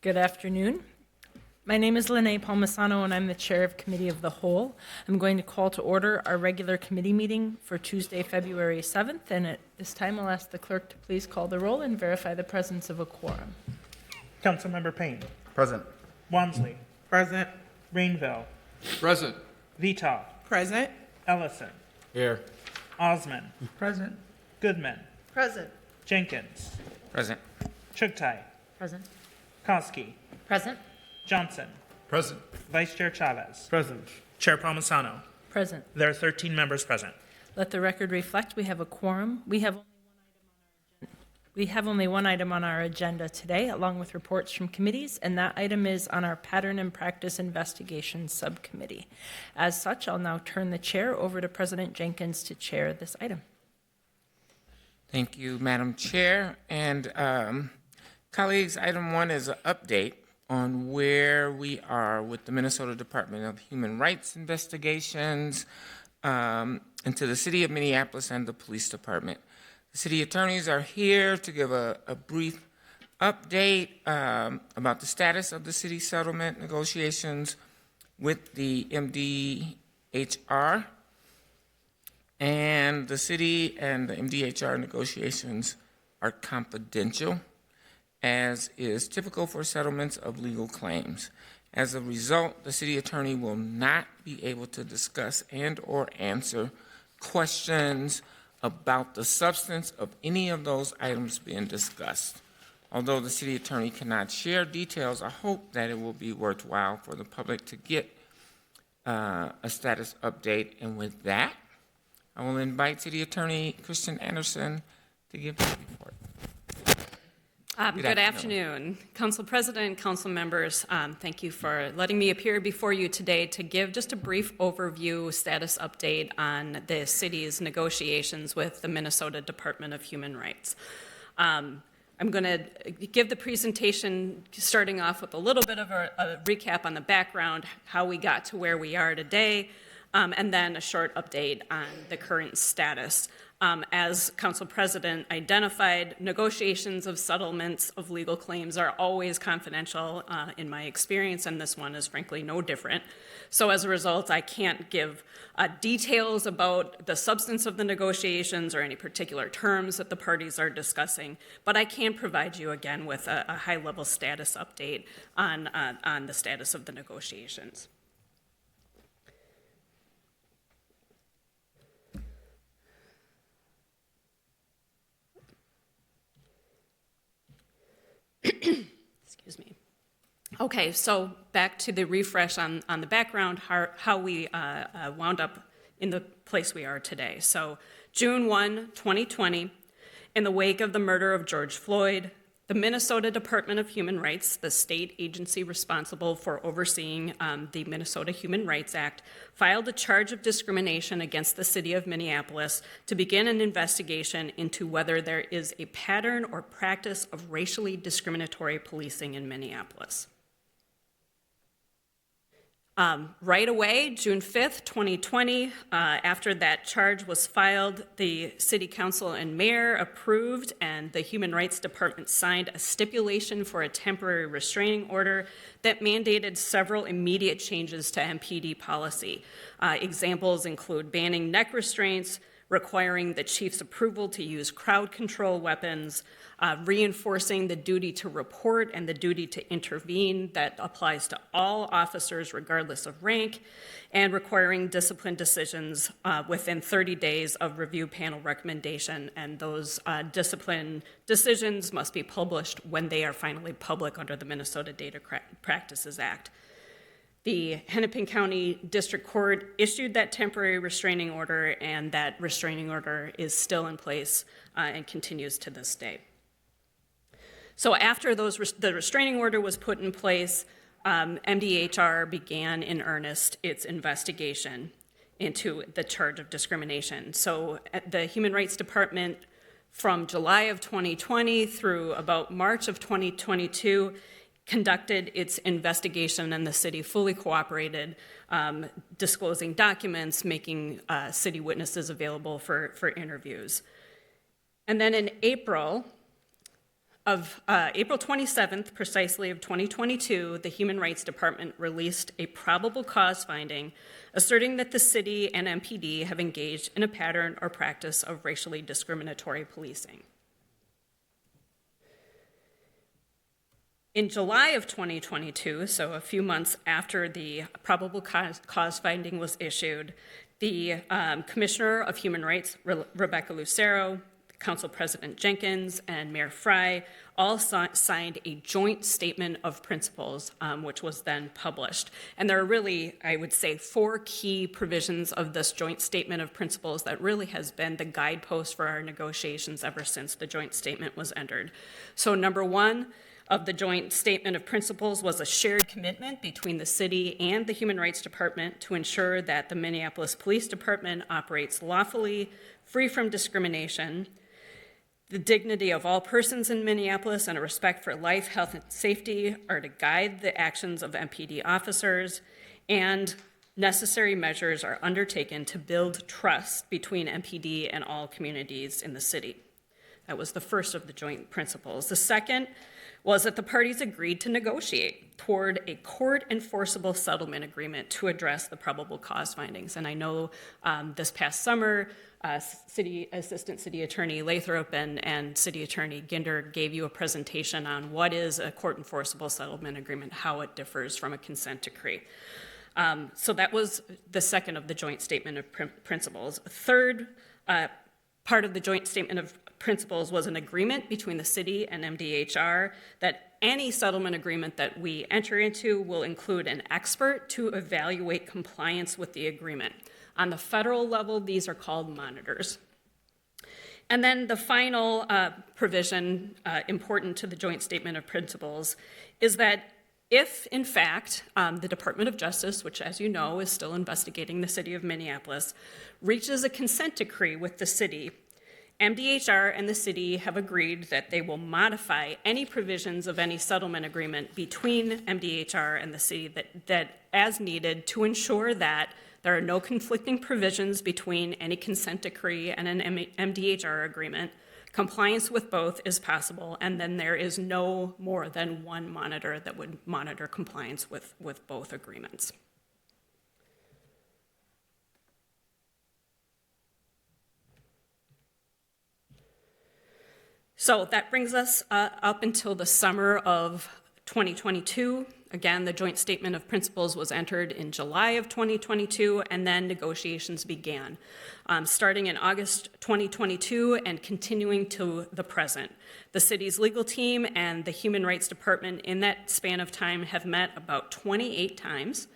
Good afternoon. My name is Lene Palmisano, and I'm the Chair of Committee of the Whole. I'm going to call to order our regular committee meeting for Tuesday, February 7th, and at this time I'll ask the clerk to please call the roll and verify the presence of a quorum. Councilmember Payne. Present. Wansley. Present. Rainville. Present. Vitaw. Present. Ellison. Here. Osman. Present. Goodman. Present. Jenkins. Present. Chugtai. Present. Koski. Present. Johnson. Present. Vice Chair Chavez. Present. Chair Palmisano. Present. There are 13 members present. Let the record reflect we have a quorum. We have only one item on our agenda today, along with reports from committees, and that item is on our Pattern and Practice Investigation Subcommittee. As such, I'll now turn the chair over to President Jenkins to chair this item. Thank you, Madam Chair. And colleagues, item 1 is an update on where we are with the Minnesota Department of Human Rights investigations into the city of Minneapolis and the police department. The city attorneys are here to give a brief update about the status of the city settlement negotiations with the MDHR. And the city and the MDHR negotiations are confidential, as is typical for settlements of legal claims. As a result, the city attorney will not be able to discuss and or answer questions about the substance of any of those items being discussed. Although the city attorney cannot share details, I hope that it will be worthwhile for the public to get a status update. And with that, I will invite City Attorney Christian Anderson to give the report. Good afternoon. Council President, council members, thank you for letting me appear before you today to give just a brief overview status update on the city's negotiations with the Minnesota Department of Human Rights. I'm going to give the presentation starting off with a little bit of a recap on the background, how we got to where we are today, and then a short update on the current status. As Council President identified, negotiations of settlements of legal claims are always confidential in my experience, and this one is frankly no different. So as a result, I can't give details about the substance of the negotiations or any particular terms that the parties are discussing, but I can provide you again with a high-level status update on the status of the negotiations. Excuse me. Okay, so back to the refresh on the background, how we wound up in the place we are today. So June 1, 2020, in the wake of the murder of George Floyd, the Minnesota Department of Human Rights, the state agency responsible for overseeing the Minnesota Human Rights Act, filed a charge of discrimination against the city of Minneapolis to begin an investigation into whether there is a pattern or practice of racially discriminatory policing in Minneapolis. Right away, June 5th, 2020, after that charge was filed, the City Council and Mayor approved and the Human Rights Department signed a stipulation for a temporary restraining order that mandated several immediate changes to MPD policy. Examples include banning neck restraints, requiring the chief's approval to use crowd control weapons, reinforcing the duty to report and the duty to intervene that applies to all officers regardless of rank, and requiring discipline decisions within 30 days of review panel recommendation, and those discipline decisions must be published when they are finally public under the Minnesota Data Practices Act. The Hennepin County District Court issued that temporary restraining order, and that restraining order is still in place and continues to this day. So after the restraining order was put in place, MDHR began in earnest its investigation into the charge of discrimination. So the Human Rights Department, from July of 2020 through about March of 2022, conducted its investigation, and the city fully cooperated, disclosing documents, making city witnesses available for interviews. And then in April April 27th, precisely of 2022, the Human Rights Department released a probable cause finding asserting that the city and MPD have engaged in a pattern or practice of racially discriminatory policing. In July of 2022, so a few months after the probable cause finding was issued, the Commissioner of Human Rights, Rebecca Lucero, Council President Jenkins, and Mayor Fry all signed a joint statement of principles, which was then published. And there are really, I would say, 4 key provisions of this joint statement of principles that really has been the guidepost for our negotiations ever since the joint statement was entered. So number 1 of the joint statement of principles was a shared commitment between the city and the Human Rights Department to ensure that the Minneapolis Police Department operates lawfully, free from discrimination, the dignity of all persons in Minneapolis and a respect for life, health, and safety are to guide the actions of MPD officers, and necessary measures are undertaken to build trust between MPD and all communities in the city. That was the first of the joint principles. The second was that the parties agreed to negotiate toward a court-enforceable settlement agreement to address the probable cause findings. And I know this past summer, Assistant City Attorney Lathrop and City Attorney Ginder gave you a presentation on what is a court-enforceable settlement agreement, how it differs from a consent decree. So that was the second of the joint statement of principles. A third part of the joint statement of principles was an agreement between the city and MDHR that any settlement agreement that we enter into will include an expert to evaluate compliance with the agreement. On the federal level, these are called monitors. And then the final provision important to the joint statement of principles is that if, in fact, the Department of Justice, which, as you know, is still investigating the city of Minneapolis, reaches a consent decree with the city, MDHR and the city have agreed that they will modify any provisions of any settlement agreement between MDHR and the city that as needed to ensure that there are no conflicting provisions between any consent decree and an MDHR agreement. Compliance with both is possible, and then there is no more than one monitor that would monitor compliance with both agreements. So that brings us up until the summer of 2022. Again, the joint statement of principles was entered in July of 2022, and then negotiations began, starting in August 2022 and continuing to the present. The city's legal team and the Human Rights Department in that span of time have met about 28 times,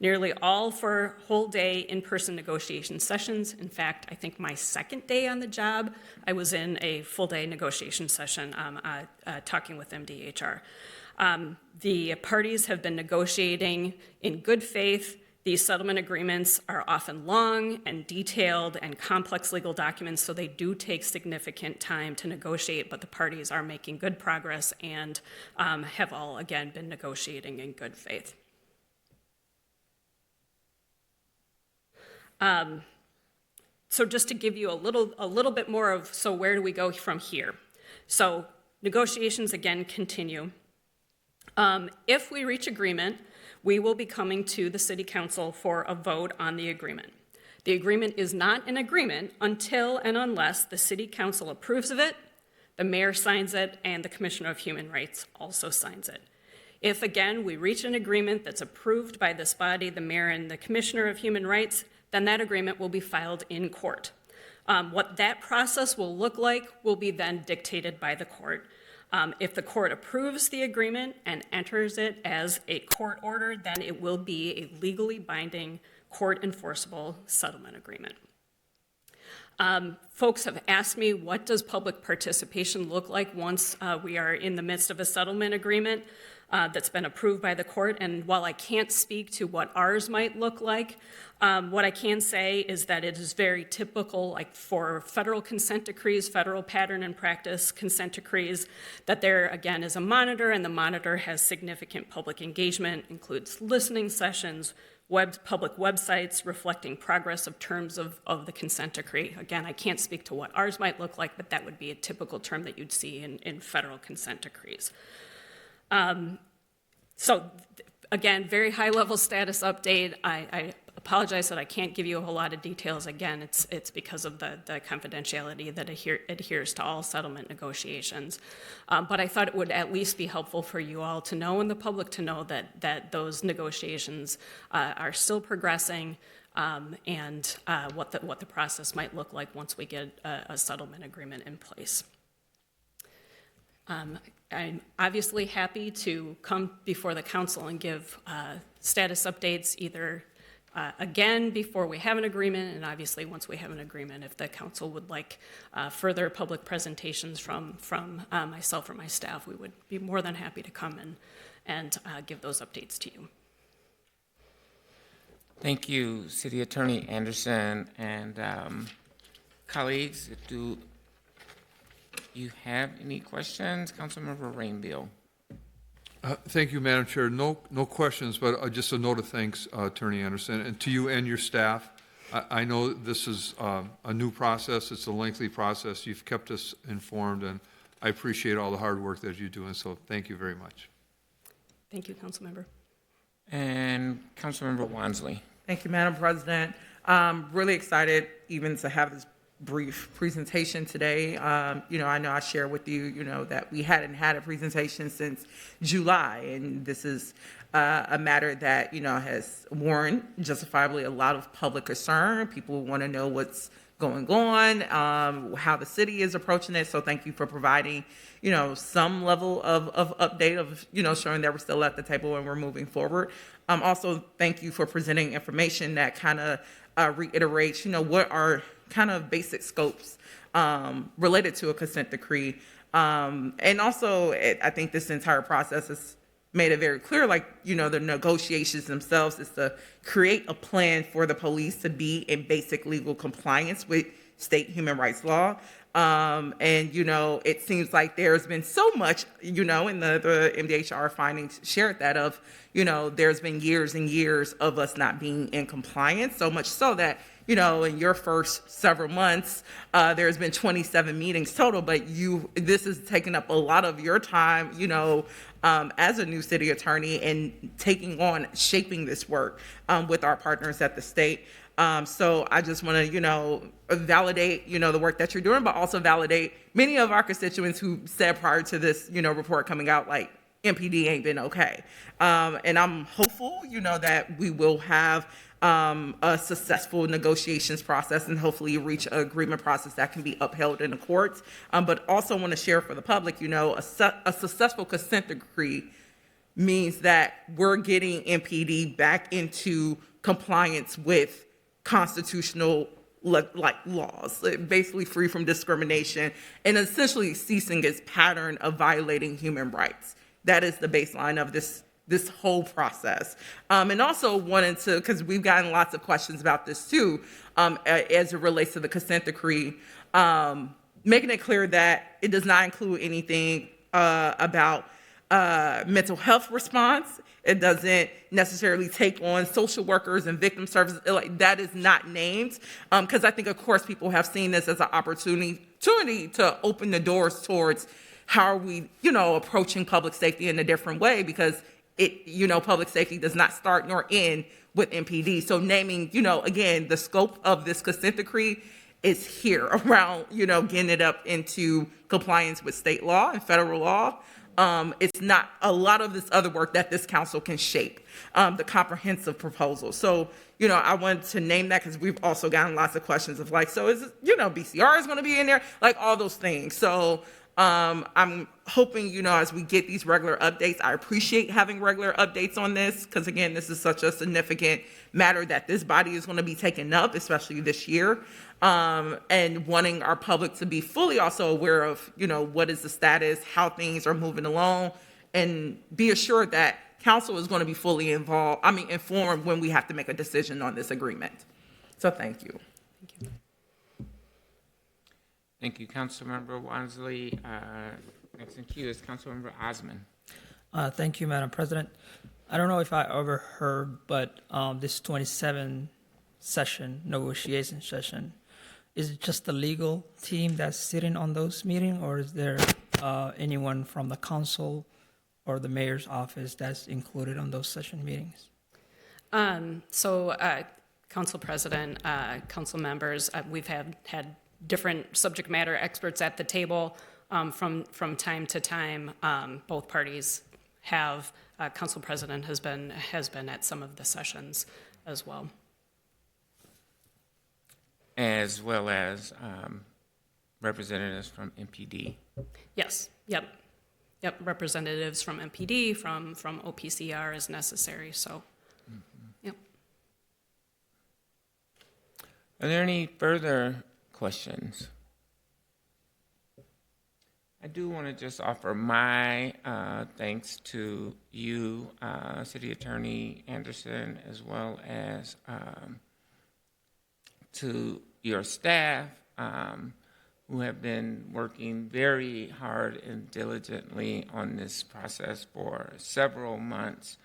nearly all for whole day in-person negotiation sessions. In fact, I think my second day on the job, I was in a full day negotiation session talking with MDHR. The parties have been negotiating in good faith. These settlement agreements are often long and detailed and complex legal documents, so they do take significant time to negotiate, but the parties are making good progress and have all, again, been negotiating in good faith. So just to give you a little bit more of, so where do we go from here? So negotiations, again, continue. If we reach agreement, we will be coming to the City Council for a vote on the agreement. The agreement is not an agreement until and unless the City Council approves of it, the mayor signs it, and the Commissioner of Human Rights also signs it. If, again, we reach an agreement that's approved by this body, the mayor and the Commissioner of Human Rights, then that agreement will be filed in court. What that process will look like will be then dictated by the court. If the court approves the agreement and enters it as a court order, then it will be a legally binding, court-enforceable settlement agreement. Folks have asked me, what does public participation look like once we are in the midst of a settlement agreement that's been approved by the court? And while I can't speak to what ours might look like, what I can say is that it is very typical, like for federal consent decrees, federal pattern and practice consent decrees, that there, again, is a monitor, and the monitor has significant public engagement, includes listening sessions, public websites reflecting progress of terms of the consent decree. Again, I can't speak to what ours might look like, but that would be a typical term that you'd see in federal consent decrees. So again, very high-level status update. I apologize that I can't give you a whole lot of details. Again, it's because of the confidentiality that adheres to all settlement negotiations. But I thought it would at least be helpful for you all to know and the public to know that those negotiations are still progressing, and what the process might look like once we get a settlement agreement in place. I'm obviously happy to come before the council and give status updates either again before we have an agreement, and obviously once we have an agreement, if the council would like further public presentations from myself or my staff, we would be more than happy to come and give those updates to you. Thank you, City Attorney Anderson and colleagues. Do you have any questions? Councilmember Rainville. Thank you, Madam Chair. No questions, but just a note of thanks, Attorney Anderson, and to you and your staff. I know this is a new process. It's a lengthy process. You've kept us informed, and I appreciate all the hard work that you do, and so thank you very much. Thank you, Councilmember. And Councilmember Wansley. Thank you, Madam President. Really excited even to have this brief presentation today. I know I share with you, that we hadn't had a presentation since July, and this is a matter that, has warranted justifiably a lot of public concern. People want to know what's going on, how the city is approaching it. So thank you for providing, some level of update of, showing that we're still at the table and we're moving forward. Also, thank you for presenting information that kind of reiterates, what are kind of basic scopes related to a consent decree. And also, I think this entire process has made it very clear, the negotiations themselves is to create a plan for the police to be in basic legal compliance with state human rights law. And, it seems like there's been so much, in the MDHR findings shared that of, there's been years and years of us not being in compliance, so much so that, in your first several months, there's been 27 meetings total, but this has taken up a lot of your time, as a new city attorney and taking on shaping this work with our partners at the state. So I just want to, validate, the work that you're doing, but also validate many of our constituents who said prior to this, report coming out, like, MPD ain't been okay. And I'm hopeful, that we will have a successful negotiations process and hopefully reach an agreement process that can be upheld in the courts. But also want to share for the public, a successful consent decree means that we're getting MPD back into compliance with constitutional laws, basically free from discrimination, and essentially ceasing its pattern of violating human rights. That is the baseline of this whole process. And also wanted to, because we've gotten lots of questions about this too, as it relates to the consent decree, making it clear that it does not include anything about mental health response. It doesn't necessarily take on social workers and victim services. That is not named, because I think, of course, people have seen this as an opportunity to open the doors towards how are we, approaching public safety in a different way, because public safety does not start nor end with MPD. So naming, again, the scope of this consent decree is here around, getting it up into compliance with state law and federal law. It's not a lot of this other work that this council can shape, the comprehensive proposal. So, I wanted to name that because we've also gotten lots of questions of so is it, BCR is going to be in there, all those things. So, I'm hoping, as we get these regular updates, I appreciate having regular updates on this because, again, this is such a significant matter that this body is going to be taking up, especially this year, and wanting our public to be fully also aware of, what is the status, how things are moving along, and be assured that council is going to be fully informed when we have to make a decision on this agreement. So thank you. Thank you. Thank you, Councilmember Wansley. Next in queue is Councilmember Osman. Thank you, Madam President. I don't know if I overheard, but this 27 session, negotiation session, is it just the legal team that's sitting on those meetings, or is there anyone from the council or the mayor's office that's included on those session meetings? Council President, council members, we've had different subject matter experts at the table from time to time. Both parties have. Council President has been at some of the sessions as well. As well as representatives from MPD. Yes. Yep. Representatives from MPD, from OPCR as necessary. So. Yep. Are there any further questions? I do want to just offer my thanks to you, City Attorney Anderson, as well as to your staff who have been working very hard and diligently on this process for several months.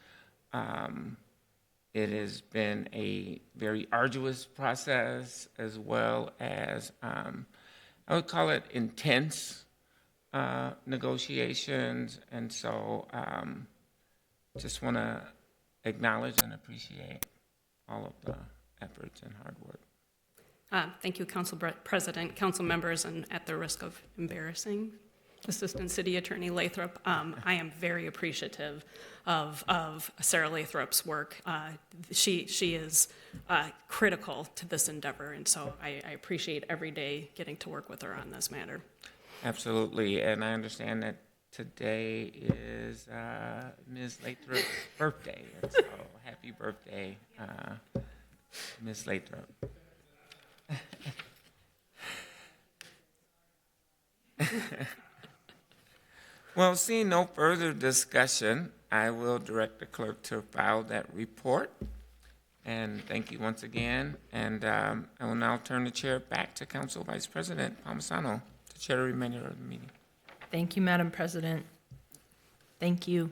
It has been a very arduous process, as well as I would call it intense negotiations, and so just want to acknowledge and appreciate all of the efforts and hard work. Thank you, Council President, council members, and at the risk of embarrassing Assistant City Attorney Lathrop, I am very appreciative of Sarah Lathrop's work. She is critical to this endeavor, and so I appreciate every day getting to work with her on this matter. Absolutely, and I understand that today is Ms. Lathrop's birthday, and so happy birthday, Ms. Lathrop. Well, seeing no further discussion, I will direct the clerk to file that report. And thank you once again. And I will now turn the chair back to Council Vice President Palmisano to chair the remainder of the meeting. Thank you, Madam President. Thank you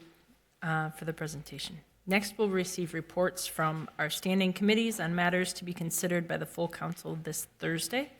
for the presentation. Next, we'll receive reports from our standing committees on matters to be considered by the full council this Thursday.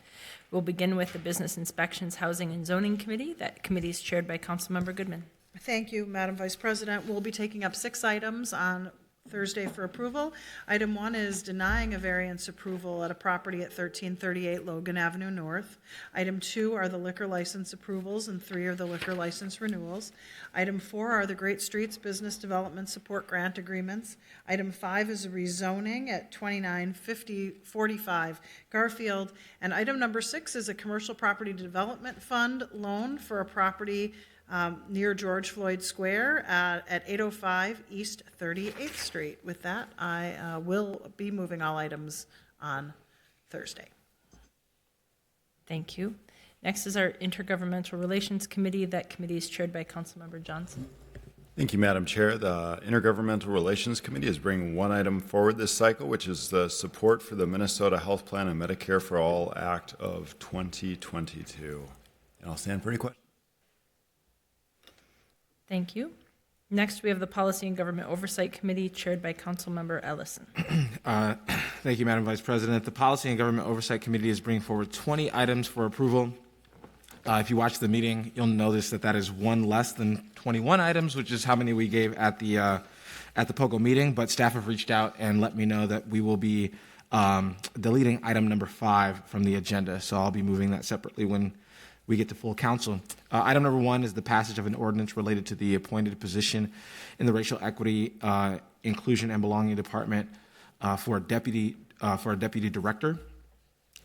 We'll begin with the Business Inspections, Housing, and Zoning Committee. That committee is chaired by Councilmember Goodman. Thank you, Madam Vice President. We'll be taking up 6 items on Thursday for approval. Item 1 is denying a variance approval at a property at 1338 Logan Avenue North. Item 2 are the liquor license approvals, and 3 are the liquor license renewals. Item 4 are the Great Streets Business Development Support Grant Agreements. Item 5 is a rezoning at 2945 Garfield. And item number 6 is a commercial property development fund loan for a property near George Floyd Square at 805 East 38th Street. With that, I will be moving all items on Thursday. Thank you. Next is our Intergovernmental Relations Committee. That committee is chaired by Councilmember Johnson. Thank you, Madam Chair. The Intergovernmental Relations Committee is bringing one item forward this cycle, which is the support for the Minnesota Health Plan and Medicare for All Act of 2022. And I'll stand for any questions. Thank you. Next, we have the Policy and Government Oversight Committee chaired by Councilmember Ellison. Thank you, Madam Vice President. The Policy and Government Oversight Committee is bringing forward 20 items for approval. If you watch the meeting, you'll notice that is one less than 21 items, which is how many we gave at the POGO meeting. But staff have reached out and let me know that we will be deleting item number 5 from the agenda. So I'll be moving that separately when we get to full council. Item number 1 is the passage of an ordinance related to the appointed position in the Racial Equity, Inclusion, and Belonging Department for a deputy director.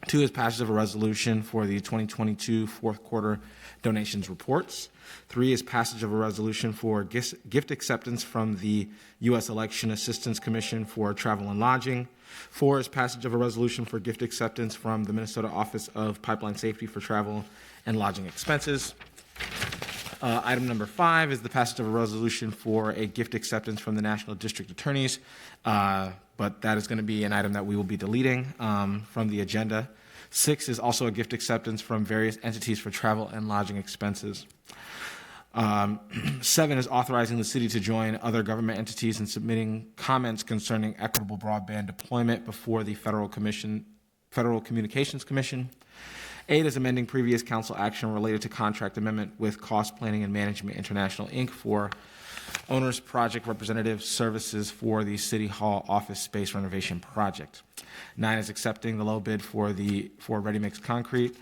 2 is passage of a resolution for the 2022 fourth quarter donations reports. 3 is passage of a resolution for gift acceptance from the U.S. Election Assistance Commission for travel and lodging. 4 is passage of a resolution for gift acceptance from the Minnesota Office of Pipeline Safety for travel and lodging expenses. Item number 5 is the passage of a resolution for a gift acceptance from the National District Attorneys, but that is going to be an item that we will be deleting from the agenda. 6 is also a gift acceptance from various entities for travel and lodging expenses. 7 is authorizing the city to join other government entities in submitting comments concerning equitable broadband deployment before the Federal Communications Commission. 8 is amending previous council action related to contract amendment with Cost Planning and Management International, Inc. for owner's project representative services for the City Hall office space renovation project. 9 is accepting the low bid for Ready Mix Concrete.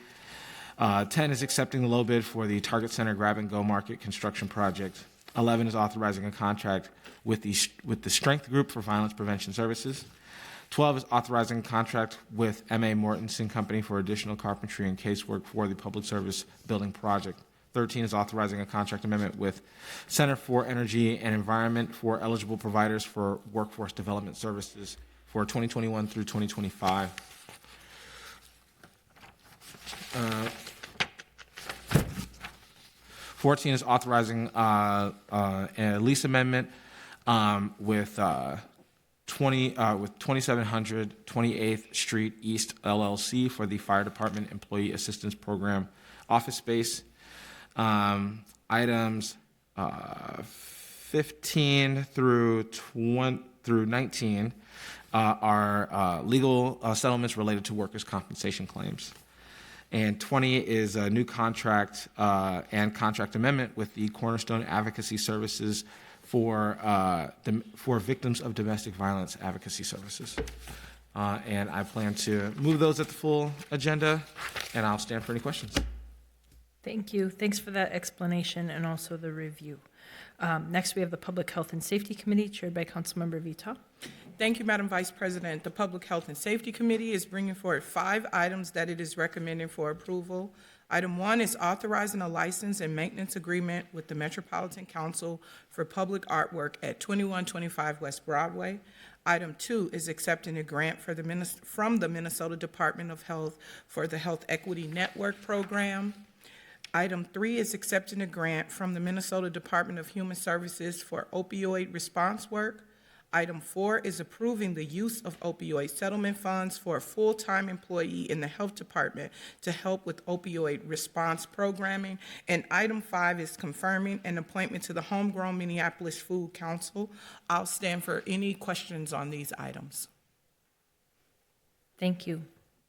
10 is accepting the low bid for the Target Center Grab and Go Market construction project. 11 is authorizing a contract with the Strength Group for violence prevention services. 12 is authorizing a contract with M.A. Mortensen Company for additional carpentry and casework for the public service building project. 13 is authorizing a contract amendment with Center for Energy and Environment for eligible providers for workforce development services for 2021 through 2025. 14 is authorizing a lease amendment with 2700 28th Street East LLC for the Fire Department Employee Assistance Program office space. Items 15 through 19 are legal settlements related to workers' compensation claims. And 20 is a new contract and contract amendment with the Cornerstone Advocacy Services for victims of domestic violence advocacy services. And I plan to move those at the full agenda, and I'll stand for any questions. Thank you. Thanks for that explanation and also the review. Next, we have the Public Health and Safety Committee, chaired by Councilmember Vita. Thank you, Madam Vice President. The Public Health and Safety Committee is bringing forward 5 items that it is recommending for approval. Item 1 is authorizing a license and maintenance agreement with the Metropolitan Council for Public Artwork at 2125 West Broadway. Item 2 is accepting a grant from the Minnesota Department of Health for the Health Equity Network program. Item 3 is accepting a grant from the Minnesota Department of Human Services for opioid response work. Item 4 is approving the use of opioid settlement funds for a full-time employee in the health department to help with opioid response programming. And item 5 is confirming an appointment to the Homegrown Minneapolis Food Council. I'll stand for any questions on these items. Thank you.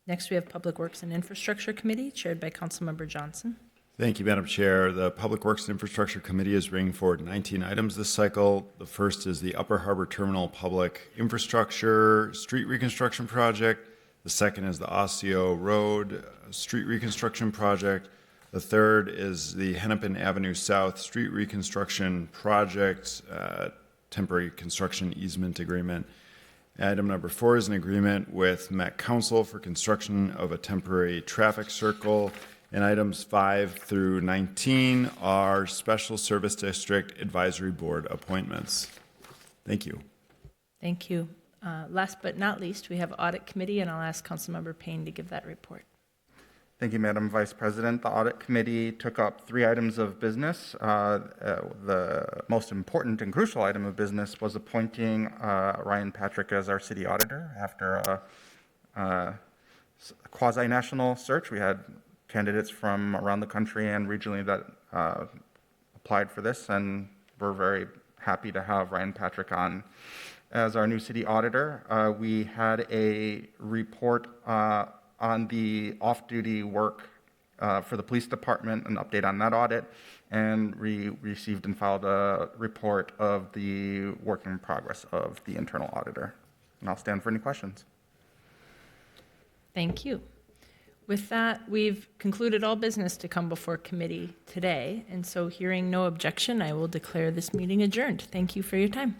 Next, we have Public Works and Infrastructure Committee, chaired by Councilmember Johnson. Thank you, Madam Chair. The Public Works and Infrastructure Committee is bringing forward 19 items this cycle. The first is the Upper Harbor Terminal Public Infrastructure Street Reconstruction Project. The second is the Osseo Road Street Reconstruction Project. The third is the Hennepin Avenue South Street Reconstruction Project, temporary construction easement agreement. Item number 4 is an agreement with Met Council for construction of a temporary traffic circle. And items 5 through 19 are Special Service District Advisory Board appointments. Thank you. Thank you. Last but not least, we have Audit Committee, and I'll ask Councilmember Payne to give that report. Thank you, Madam Vice President. The Audit Committee took up 3 items of business. The most important and crucial item of business was appointing Ryan Patrick as our city auditor after a quasi-national search. We had candidates from around the country and regionally that applied for this, and we're very happy to have Ryan Patrick on as our new city auditor. We had a report on the off-duty work for the police department, an update on that audit, and we received and filed a report of the work in progress of the internal auditor. And I'll stand for any questions. Thank you. With that, we've concluded all business to come before committee today, and so hearing no objection, I will declare this meeting adjourned. Thank you for your time.